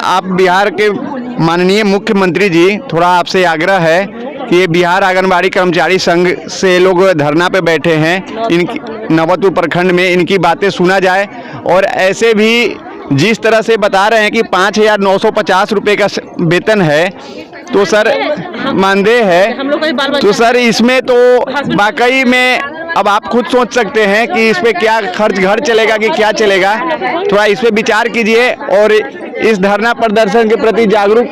आप बिहार के माननीय मुख्यमंत्री जी, थोड़ा आपसे आग्रह है कि ये बिहार आंगनबाड़ी कर्मचारी संघ से लोग धरना पे बैठे हैं, इनकी नवतपुर प्रखंड में इनकी बातें सुना जाए। और ऐसे भी जिस तरह से बता रहे हैं कि 5,950 रुपये का वेतन है, तो सर मानदेय है, तो सर इसमें तो वाकई में अब आप खुद सोच सकते हैं कि इस पे क्या खर्च घर चलेगा कि क्या चलेगा। थोड़ा इस पे विचार कीजिए और इस धरना प्रदर्शन के प्रति जागरूक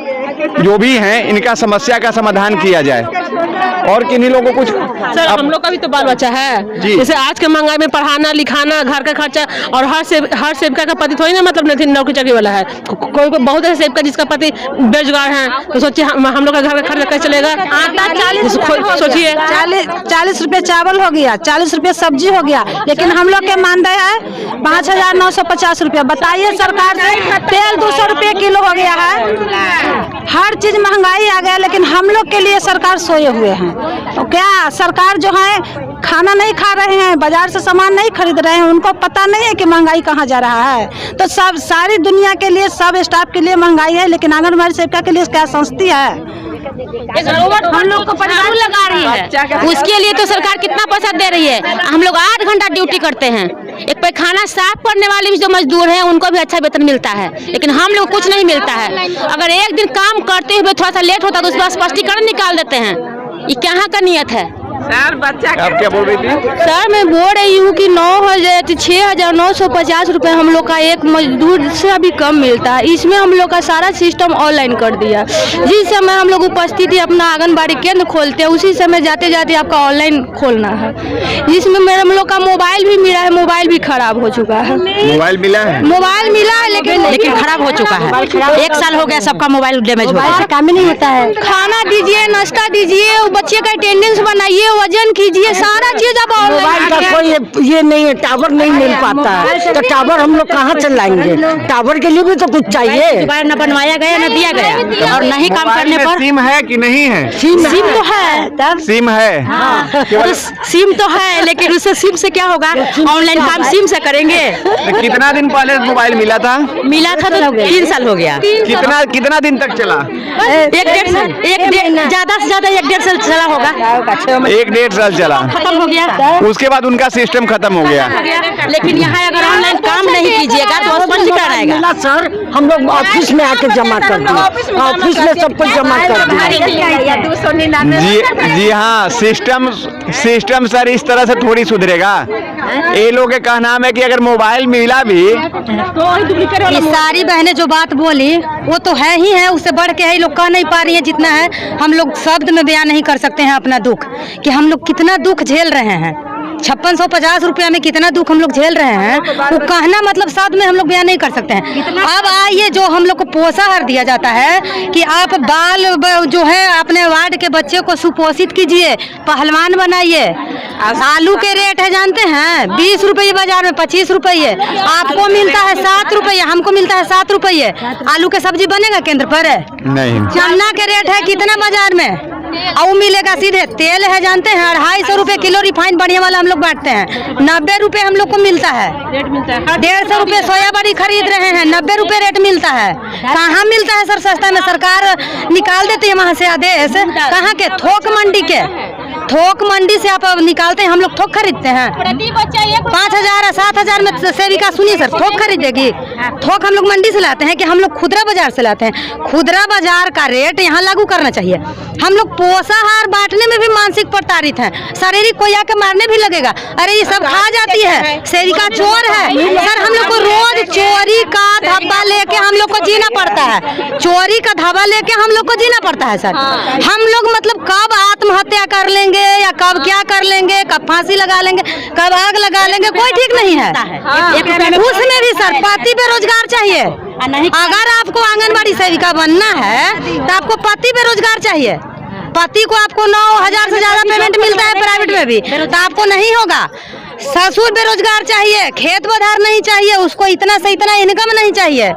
जो भी हैं इनका समस्या का समाधान किया जाए। और किन्हीं लोगों को कुछ सर हम लोग का भी तो बाल बच्चा है, जैसे आज के महंगाई में पढ़ाना लिखाना घर का खर्चा, और हर सेविका का पति थोड़ी ना मतलब नहीं नौकरी चाकरी वाला है। कोई बहुत ऐसे सेविका जिसका पति बेरोजगार है, तो सोचिए हम लोग का घर का खर्चा कैसे चलेगा। सोचिए 40 रुपये चावल हो गया, 40 रुपये सब्जी हो गया, लेकिन हम लोग के मानदेय है 5,950 रुपये। बताइए सरकार से तेल 200 रुपये किलो हो गया है, हर चीज महंगाई आ गया, लेकिन हम लोग के लिए सरकार सोए हुए हैं। तो क्या सरकार जो है खाना नहीं खा रहे हैं, बाजार से सामान नहीं खरीद रहे हैं, उनको पता नहीं है कि महंगाई कहाँ जा रहा है। तो सब सारी दुनिया के लिए, सब स्टाफ के लिए महंगाई है, लेकिन आंगनबाड़ी सेविका के लिए क्या सस्ती है। हम लोग को झाड़ू लगा रही है, उसके लिए तो सरकार कितना पैसा दे रही है। हम लोग 8 घंटा ड्यूटी करते हैं, एक पैखाना साफ करने वाले भी जो मजदूर हैं उनको भी अच्छा वेतन मिलता है, लेकिन हम लोग कुछ नहीं मिलता है। अगर एक दिन काम करते हुए थोड़ा सा लेट होता तो उसका स्पष्टीकरण निकाल देते हैं। ये कहाँ का नियत है सर? बच्चा आप क्या बोल रही थी? सर मैं बोल रही हूँ कि 6,950 रुपये हम लोग का एक मजदूर से अभी कम मिलता है। इसमें हम लोग का सारा सिस्टम ऑनलाइन कर दिया। जिस समय हम लोग उपस्थिति अपना आंगनबाड़ी केंद्र खोलते हैं, उसी समय जाते जाते आपका ऑनलाइन खोलना है, जिसमें मेरा हम लोग का मोबाइल भी मिला है, मोबाइल भी खराब हो चुका है। मोबाइल मिला है? मोबाइल मिला है लेकिन खराब हो चुका है। 1 साल हो गया सबका मोबाइल डैमेज हुआ है, काम ही नहीं होता है। खाना दीजिए, नाश्ता दीजिए, बच्चे का अटेंडेंस बनाइए, वजन कीजिए, सारा चीज अब मोबाइल का कोई ये नहीं है, टावर नहीं मिल पाता है, तो टावर हम लोग कहाँ चलाएंगे? टावर के लिए भी तो कुछ चाहिए। न बनवाया गया न दिया गया, और नहीं काम करने पर सिम है कि नहीं है? सिम तो है, तब सिम है, तो सिम तो है, लेकिन उससे सिम से क्या होगा? ऑनलाइन काम सिम से करेंगे। कितना दिन पहले मोबाइल मिला था? मिला था तो 3 साल हो गया। कितना दिन तक चला? 1-1.5 साल, ज्यादा से ज्यादा 1-1.5 साल चला होगा। 1-1.5 साल चला, खत्म हो गया। उसके बाद उनका सिस्टम खत्म हो गया। लेकिन यहाँ अगर ऑनलाइन काम नहीं कीजिएगा तो स्पष्टीकरण आएगा। सर हम लोग ऑफिस में आके जमा कर दिए, ऑफिस में सब कुछ जमा कर दिए। जी हाँ, सिस्टम सर इस तरह से थोड़ी सुधरेगा। ये लोग का कहना है कि अगर मोबाइल मिला भी, ये सारी बहनें जो बात बोली वो तो है ही है, उससे बढ़ के है लोग कह नहीं पा रही है जितना है। हम लोग शब्द में बयान नहीं कर सकते हैं अपना दुख, कि हम लोग कितना दुख झेल रहे हैं। 5650 रुपया में कितना दुख हम लोग झेल रहे हैं, वो कहना मतलब शब्द में हम लोग बयान नहीं कर सकते हैं। अब आइए, जो हम लोग को पोषाहार दिया जाता है कि आप बाल जो है अपने वार्ड के बच्चे को सुपोषित कीजिए, पहलवान बनाइए। आलू के रेट है जानते हैं 20 रुपये बाजार में, 25 रुपये। आपको मिलता है 7 रुपये, हमको मिलता है 7 रुपये। आलू के सब्जी बनेगा केंद्र पर? नहीं। चना के रेट है कितना बाजार में, और मिलेगा सीधे। तेल है जानते हैं 250 रुपये किलो, रिफाइंड बढ़िया वाला हम लोग बांटते हैं, 90 रुपये हम लोग को मिलता है। 150 रुपये सोया बड़ी खरीद रहे हैं, 90 रुपये रेट मिलता है। कहाँ मिलता है सर सस्ता में? सरकार निकाल देती है वहाँ से आदेश, कहाँ के? थोक मंडी के, थोक मंडी से आप निकालते हैं, हम लोग थोक खरीदते हैं। 5,000 7,000 में सेविका, सुनिए सर, थोक खरीदेगी? थोक हम लोग मंडी से लाते हैं कि हम लोग खुदरा बाजार से लाते हैं? खुदरा बाजार का रेट यहाँ लागू करना चाहिए। हम लोग पोषाहार बांटने में भी मानसिक प्रताड़ित हैं, शारीरिक कोई आके मारने भी लगेगा। अरे ये सब खा जाती है, सेविका चोर है सर। हम लोग को रोज चोरी का धब्बा लेके हम लोग को जीना पड़ता है, चोरी का धब्बा लेके हम लोग को जीना पड़ता है सर। हम लोग मतलब कब आत्महत्या कर लेंगे या कब क्या कर लेंगे, कब फांसी लगा लेंगे, कब आग लगा लेंगे, कोई ठीक नहीं है। उसमें भी सर पति बेरोजगार चाहिए। अगर आपको आंगनबाड़ी सेविका बनना है तो आपको पति बेरोजगार चाहिए। पति को आपको 9,000 से ज्यादा पेमेंट मिलता है प्राइवेट में भी, तो आपको नहीं होगा। ससुर बेरोजगार चाहिए, खेत बधार नहीं चाहिए, उसको इतना से इतना इनकम नहीं चाहिए,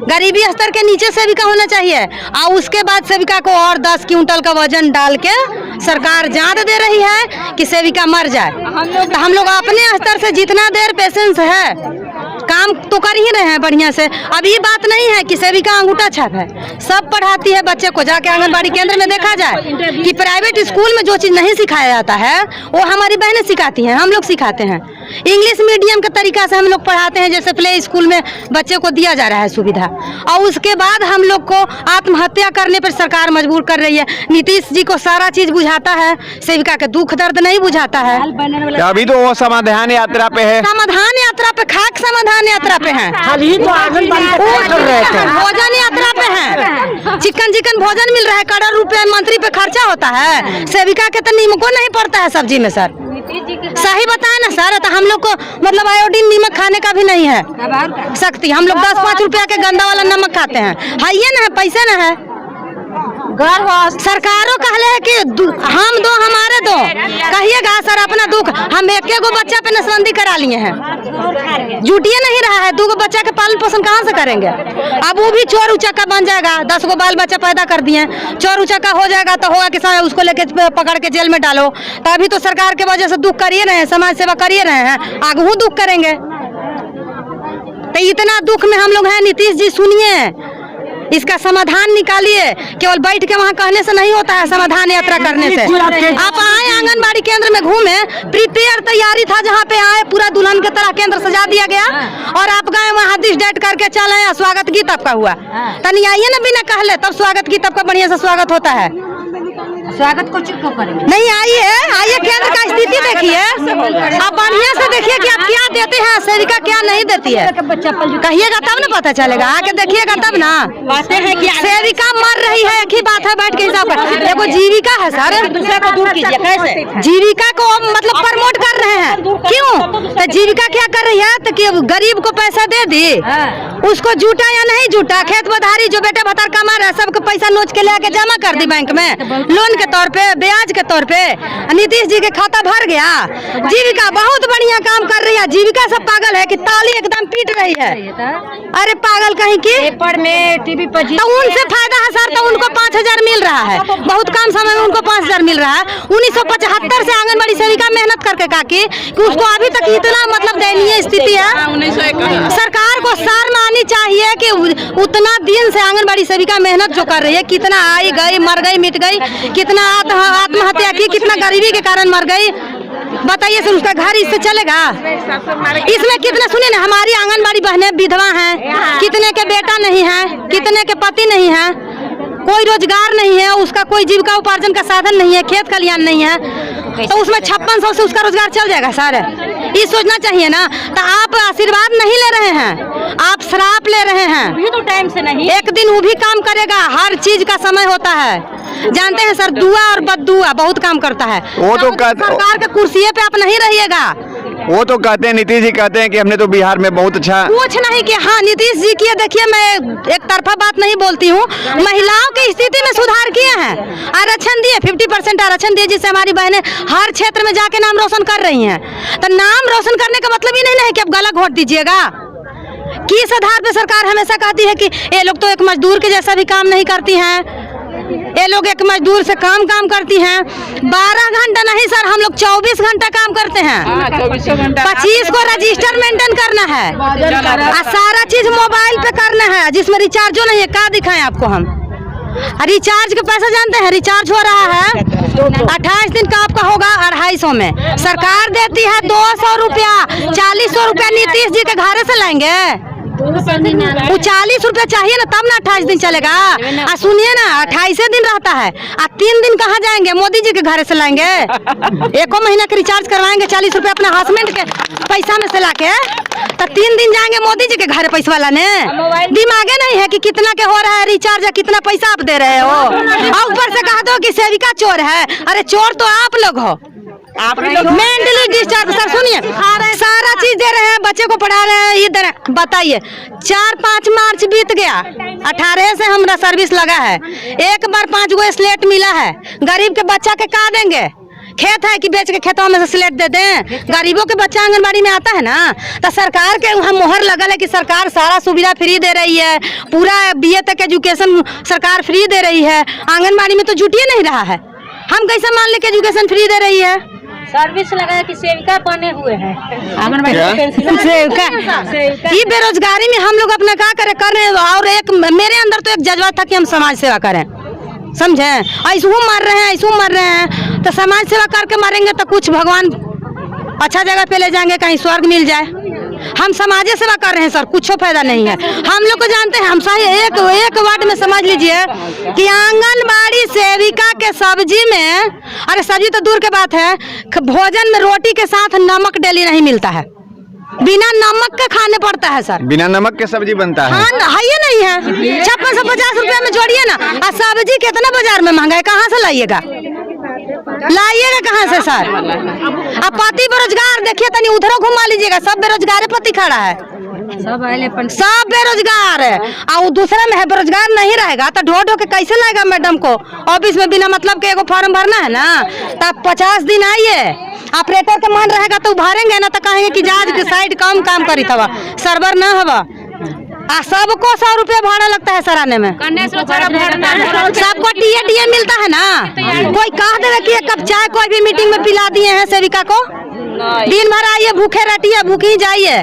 गरीबी स्तर के नीचे सेविका होना चाहिए। और उसके बाद सेविका को और 10 क्विंटल का वजन डाल के सरकार जांच दे रही है कि सेविका मर जाए। तो हम लोग अपने स्तर से जितना देर पेशेंस है काम तो कर ही रहे हैं बढ़िया से। अब ये बात नहीं है कि सेविका अंगूठा छाप है, सब पढ़ाती है बच्चे को। जाके आंगनबाड़ी केंद्र में देखा जाए कि प्राइवेट स्कूल में जो चीज़ नहीं सिखाया जाता है वो हमारी बहनें सिखाती हैं, हम लोग सिखाते हैं। इंग्लिश मीडियम के तरीका से हम लोग पढ़ाते हैं, जैसे प्ले स्कूल में बच्चे को दिया जा रहा है सुविधा। और उसके बाद हम लोग को आत्महत्या करने पर सरकार मजबूर कर रही है। नीतीश जी को सारा चीज बुझाता है, सेविका के दुख दर्द नहीं बुझाता है। अभी तो वो समाधान यात्रा पे है, समाधान यात्रा पे, खाक समाधान यात्रा पे है, भोजन यात्रा पे है। चिकन भोजन मिल रहा है, करोड़ रुपए मंत्री पे खर्चा होता है, सेविका के तो नीमको नहीं पड़ता है सब्जी में। सर सही बताए ना सर, तो हम लोग को मतलब आयोडीन नीमक खाने का भी नहीं है शक्ति। हम लोग 10-5 रुपया के गंदा वाला नमक खाते हैं, है ये ना है, पैसे ना है। सरकारों कहले है कि हम दो हमारे दो, कहिएगा सर अपना दुख। हम एक गो बच्चा पे नसबंदी करा लिए हैं, जुटिए नहीं रहा है, 2 गो बच्चा के पालन पोषण कहाँ से करेंगे। अब वो भी चोर उचक्का बन जाएगा, 10 गो बाल बच्चा पैदा कर दिए, चोर उचक्का हो जाएगा तो होगा कि उसको लेके पकड़ के जेल में डालो। तो अभी तो सरकार के वजह से दुख करिए रहे हैं, समाज सेवा करिए रहे हैं, आगे दुख करेंगे। तो इतना दुख में हम लोग हैं। नीतीश जी सुनिए, इसका समाधान निकालिए। केवल बैठ के वहाँ कहने से नहीं होता है, समाधान यात्रा करने से। आप आए आंगनबाड़ी केंद्र में घूमे, प्रिपेयर तैयारी था, जहाँ पे आए पूरा दुल्हन की तरह केंद्र सजा दिया गया, और आप गए वहाँ दिश डेट करके चले, स्वागत गीत आपका हुआ। तनी आइए ना बिना कहले, तब स्वागत गीत आपका बढ़िया से स्वागत होता है। स्वागत को नहीं, आइए केंद्र का स्थिति देखिए, आप बढ़िया से देखिए कि आप क्या देते हैं, सेविका क्या नहीं देती है। कहिएगा तब ना पता चलेगा, आके देखिएगा तब ना। सेविका मर रही है, एक ही बात है, बैठ के हिसाब कर। देखो जीविका है सर, दूसरे को दूर कीजिए। कैसे जीविका को मतलब प्रमोट कर रहे हैं, क्यों? तो जीविका क्या कर रही है, तो कि गरीब को पैसा दे दी, उसको जुटा या नहीं जुटा, खेत बधारी जो बेटे भतार कमा रहा है सबको पैसा नोच के लेके जमा कर दी बैंक में, लोन के तौर पे, ब्याज के तौर पे। नीतीश जी के खाता भर गया। जीविका बहुत बढ़िया काम कर रही है। जीविका सब पागल है कि ताली एकदम पीट रही है। अरे पागल कहीं की, पेपर में टीवी पर तो उनसे फायदा है सर, तो उनको 5000 मिल रहा है, बहुत कम समय में उनको 5000 मिल रहा है। 1975 से आंगनबाड़ी सेविका मेहनत करके काकी कि उसको अभी तक इतना मतलब दयनीय स्थिति है। सरकार को शर्म आनी चाहिए कि उतना दिन से आंगनबाड़ी सेविका मेहनत जो कर रही है, कितना आई गई, मर गई, मिट गई, कितना आत्महत्या की, कितना गरीबी के कारण मर गई। बताइए सर, उसका घर इससे चलेगा? इसमें कितने सुने ना, हमारी आंगनबाड़ी बहनें विधवा हैं, कितने के बेटा नहीं है, कितने के पति नहीं है, कोई रोजगार नहीं है, उसका कोई जीविका उपार्जन का साधन नहीं है, खेत खलिहान नहीं है, तो उसमें 5600 से उसका रोजगार चल जाएगा सर? ये सोचना चाहिए ना। तो आप आशीर्वाद नहीं ले रहे हैं, आप श्राप ले रहे हैं। भी तो टाइम से नहीं, एक दिन वो भी काम करेगा, हर चीज का समय होता है। जानते हैं सर, दुआ और बद्दुआ बहुत काम करता है। वो तो सरकार के कुर्सी पे आप नहीं रहिएगा। वो तो कहते हैं, नीतीश जी कहते हैं कि हमने तो बिहार में बहुत अच्छा कुछ नहीं किया। हाँ नीतीश जी किए, देखिए मैं एक तरफा बात नहीं बोलती हूँ, महिलाओं की स्थिति में सुधार किए हैं, आरक्षण दिए, 50% आरक्षण दिए, जिससे हमारी बहनें हर क्षेत्र में जाके नाम रोशन कर रही हैं। तो नाम रोशन करने का मतलब ही नहीं है कि आप गलत वोट दीजिएगा। किस आधार पे सरकार हमेशा कहती है कि ये लोग तो एक मजदूर के जैसा भी काम नहीं करती हैं, ये लोग एक मजदूर से काम करती हैं। 12 घंटा नहीं सर, हम लोग 24 घंटा काम करते हैं। 25 को रजिस्टर मेंटेन करना है, और सारा चीज मोबाइल पे करना है, जिसमें रिचार्जो नहीं है। क्या दिखाएं आपको हम? रिचार्ज के पैसा जानते हैं? रिचार्ज हो रहा है 28 दिन का आपका होगा 250 में। सरकार देती है 200 रुपया, 40 रुपया नीतीश जी के घर से लाएंगे। वो 40 रुपया चाहिए ना, तब ना 28 दिन चलेगा। सुनिए ना, 28 दिन रहता है, 3 दिन कहाँ जाएंगे? मोदी जी के घर से लाएंगे। एको महीना के रिचार्ज करवाएंगे 40 रुपया अपने हस्बैंड के पैसा में से लाके, तो 3 दिन जाएंगे मोदी जी के घर पैसा वाला ने। दिमागे नहीं है कि कितना के हो रहा है रिचार्ज, कितना पैसा आप दे रहे हो, और ऊपर से कह दो कि सेविका चोर है। अरे चोर तो आप लोग हो, मेंटली डिस्टर्ब। सर सुनिए, सारा चीज दे रहे हैं, बच्चे को पढ़ा रहे हैं, ये दे रहे हैं। बताइए 4-5 मार्च बीत गया, 18 से हमारा सर्विस लगा है, एक बार 5 गो स्लेट मिला है। गरीब के बच्चा के का देंगे? खेत है कि बेच के खेतों में से स्लेट दे दें? गरीबों के बच्चा आंगनबाड़ी में आता है ना, तो सरकार के वहाँ मोहर लगल है कि सरकार सारा सुविधा फ्री दे रही है, पूरा BA तक एजुकेशन सरकार फ्री दे रही है। आंगनबाड़ी में तो जुटिए नहीं रहा है, हम कैसे मान ले कि एजुकेशन फ्री दे रही है? सर्विस लगाया कि सेविका बने हुए हैं क्या? सेविका ये बेरोजगारी में हम लोग अपना क्या करें और एक मेरे अंदर तो एक जज्बा था कि हम समाज सेवा करें, समझे। ऐसू मर रहे हैं तो समाज सेवा करके मरेंगे तो कुछ भगवान अच्छा जगह पे ले जाएंगे, कहीं स्वर्ग मिल जाए। हम समाज सेवा कर रहे हैं सर, कुछ फायदा नहीं है। हम लोग को जानते हैं, हम सही एक वार्ड में समझ लीजिए कि आंगनबाड़ी सेविका के सब्जी में, अरे सब्जी तो दूर के बात है, भोजन में रोटी के साथ नमक डेली नहीं मिलता है, बिना नमक के खाने पड़ता है सर। बिना नमक के सब्जी बनता है? हाँ, है ये नहीं है। 5650 रुपया में जोड़िए ना, और सब्जी कितना बाजार में महंगा है, कहाँ से लाइएगा कहाँ से सर। अब पति बेरोजगार देखिए, तनी उधरो घुमा लीजिएगा, सब बेरोजगार पति खड़ा है, सब बेरोजगार है। और दूसरा में है बेरोजगार नहीं रहेगा तो ढो के कैसे लाएगा मैडम को ऑफिस में, बिना मतलब के एगो फॉर्म भरना है ना, तब 50 दिन आइए। ऑपरेटर के मन रहेगा तो भरेंगे ना, तो कहेंगे कि जहाज के साइड कम काम करी था, सर्वर ना हवा। सबको 100 रुपया भाड़ा लगता है सर आने में, सबको टीए मिलता है ना। कोई कह देगा कि एक कप चाय कोई भी मीटिंग में पिला दिए हैं सेविका को, दिन भर आइए भूखे रटिए, भूखी जाइए।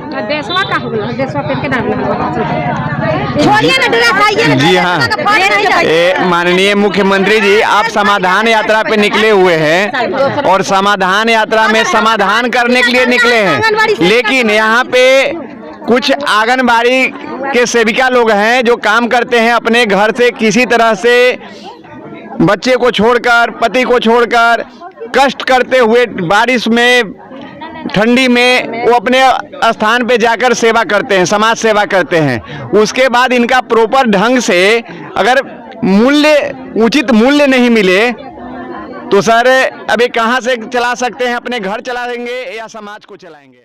जी हाँ, माननीय मुख्यमंत्री जी, आप समाधान यात्रा पे निकले हुए हैं और समाधान यात्रा में समाधान करने के लिए निकले हैं, लेकिन यहाँ पे कुछ आंगनबाड़ी के सेविका लोग हैं जो काम करते हैं अपने घर से, किसी तरह से बच्चे को छोड़कर, पति को छोड़कर, कष्ट करते हुए बारिश में, ठंडी में वो अपने स्थान पे जाकर सेवा करते हैं, समाज सेवा करते हैं। उसके बाद इनका प्रॉपर ढंग से अगर उचित मूल्य नहीं मिले तो सर अभी कहाँ से चला सकते हैं, अपने घर चलाएंगे या समाज को चलाएंगे?